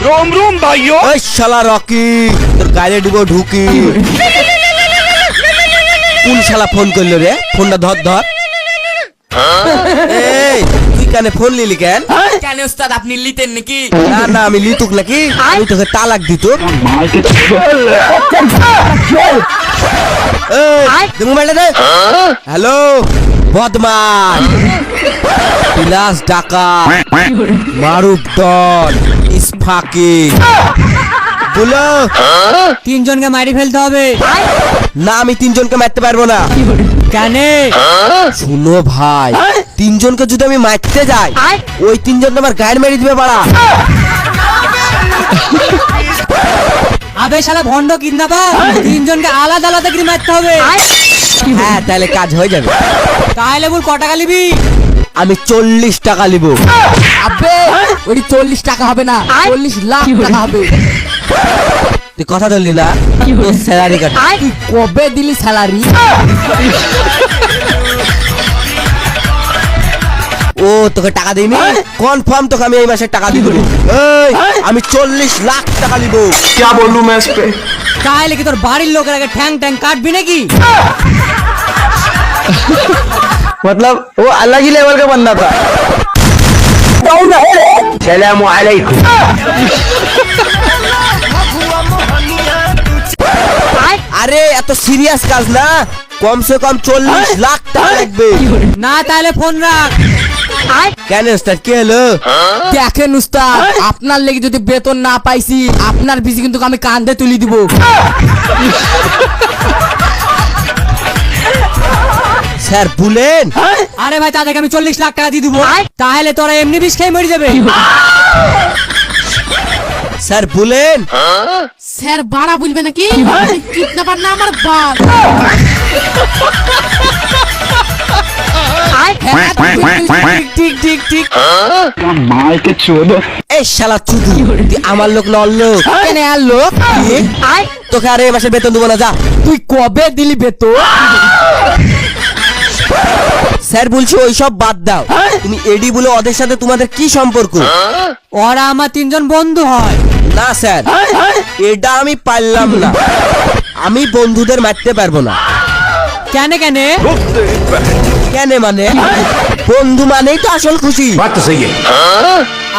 रोम रोम भाइयों। এই শালা রকি, তোর গাড়ি দিব ঢুকি। কোন শালা ফোন করলো রে? ফোনটা ধর ধর। এই তুই কানে ফোন লিলি কেন? কেন উস্তাদ আপনি লিতেন নাকি? না না আমি লিতুক নাকি, আমি তোকে তালাক দিত। মোবাইলটা দে। হ্যালো বদমাস, বিলাস ডাকাত, মারুফ ডন, ইসফাকি, বলো। তিনজনকে মারি ফেলতে হবে। না আমি তিনজনকে মারতে পারবো না। কেন? শুনো ভাই, তিনজনকে যদি আমি মারতে যাই ওই তিনজন তো আমার গায়ের মেরে দিবে বাড়া। আবে শালা ভন্ড কিডন্যাপার, তিনজনকে আলাদা আলাদা করে মারতে হবে। হ্যাঁ তাহলে কাজ হয়ে যাবে। তাহলে বল ক টাকা নিবি? আমি 40 টাকা নিব। আবে ওই 40 টাকা হবে না, 40 লাখ টাকা হবে। তুই কথা ধরলি না, তোর স্যালারি কাট। তুই কবে দিলি স্যালারি? ও তোকে টাকা দিইনি, কনফার্ম তোকে আমি এই মাসে টাকা দিব। এই আমি 40 লাখ টাকা নিব। क्या बोलूं मैं इस पे? তাহলে কি তোর বাড়ির লোকের আগে ঠ্যাং ঠ্যাং কাটবি নাকি? मतलब वो अलग ही लेवल का बंदा था। सलामुअलैकुम। আরে এত সিরিয়াস কাজ না, কমসে কম 40 লাখ টাকা লাগবে। না তাহলে ফোন রাখ। কেন স্যার কি হলো? দেখেন উস্তাদ, আপনার লেগে যদি বেতন না পাইছি আপনার বিসি কিন্তু আমি কান্দে তুলি দিব। স্যার বলেন। আরে ভাই তাদেরকে আমি 40 লাখ টাকা দিয়ে দিব, তাহলে তোরা এমনি বিষ খেয়ে মরে যাবে। স্যার বলেন। স্যার বাড়া বলবে নাকি? কিডন্যাপার না আমার বাপ। ঠিক ঠিক ঠিক। मार के चोदो। এই শালা চুদু, তুই আমার লোক নল লোক। কেন আর লোক? তোকে আর এই মাসের বেতন দেবো না, যা। তুই কবে দিলি বেতন? স্যার বলছি ওইসব বাদ দাও, তুমি এডি বলে ওদের সাথে তোমাদের কি সম্পর্ক? ওরা আমার তিনজন বন্ধু হয়। না স্যার, এটা আমি পারলাম না, আমি বন্ধুদের মারতে পারবো না। কেন কেন? কেন মানে? বন্ধু মানেই তো আসল খুশি। बात तो सही है।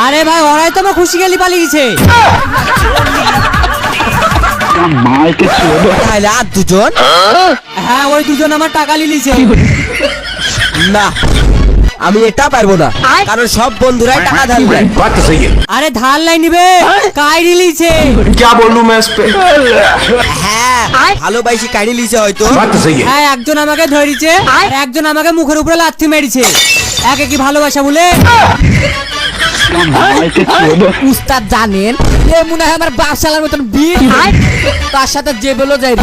আরে ভাই ওরাই তো আমার খুশি গেলি পালিয়েছে। मार के चोदो। তাহলে আর দুজন? হ্যাঁ ওই দুজন আমার টাকা লিলিছে। না আমি এটা পারবো না, কারণ সব বন্ধুরাই টাকা ধার দেয়। बात तो सही है। আরে ধার লাই নিবে, কাই লিলিছে। क्या बोलूं मैं इस पे? হ্যাঁ ভালোবাসি কাহিনী লিছে হয়তো। बात तो सही है। হ্যাঁ একজন আমাকে ধরেছে আর একজন আমাকে মুখের উপরে লাথি মেরেছে। একে কি ভালোবাসা বলে? मार के चोदो। উস্তাদ জানেন এ মনে হয় আমার বাপশালার মতন বীর, তার সাথে যে বলো যাই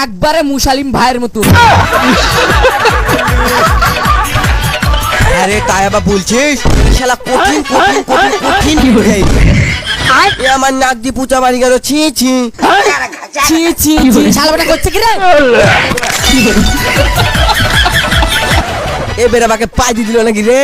একবারে মুসালিম ভাইয়ের মতো। আরে তাই আবার বলছিস? শালা কঠিন কঠিন কঠিন কঠিন বুঝাই। এ আমার নাক দিয়ে পুচা বাড়ি গেল, ছি ছি ছি ছি ছি শালাটা করছে কি রে? এ বেড়া আমাকে পাই দিয়ে দিল নাকি রে?